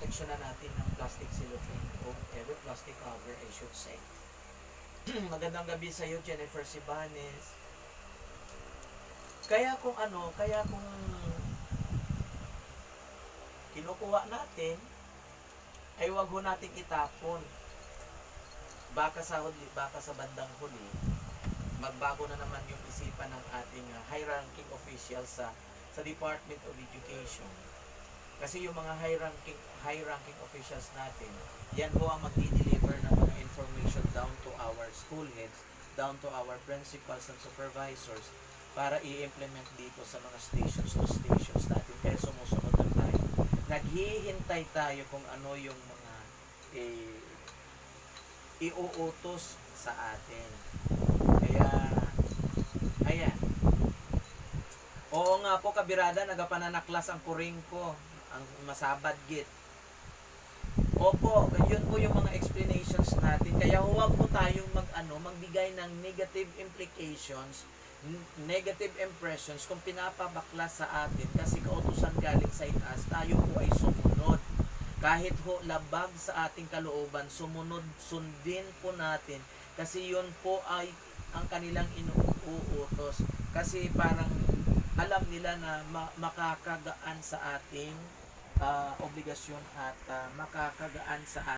protection na natin ng plastic cellophane o ever plastic cover, I should say. Magandang gabi sa iyo, Jennifer Sibanes. Kaya kung kinukuha natin, ay wag ho nating itapon. Baka sa bandang huli, magbago na naman yung isipan ng ating high-ranking officials sa Department of Education. Kasi yung mga high-ranking officials natin, yan ho ang magdi-deliver ng mga information down to our school heads, down to our principals and supervisors para i-implement dito sa mga stations to stations natin. Kaya sumusunod na tayo. Naghihintay tayo kung ano yung mga iuutos sa atin. Kaya, ayan. Oo nga po, kabirada, nagapananaklas ang kuring ko. Ang masabad git. Opo, yun po yung mga explanations natin. Kaya huwag po tayong magbigay ng negative implications, negative impressions kung pinapabaklas sa atin kasi kautusan galing sa itaas, tayo po ay sumunod. Kahit ho labag sa ating kalooban, sundin po natin kasi yun po ay ang kanilang inuutos. Kasi parang alam nila na makakagaan sa ating obligasyon at makakagaan sa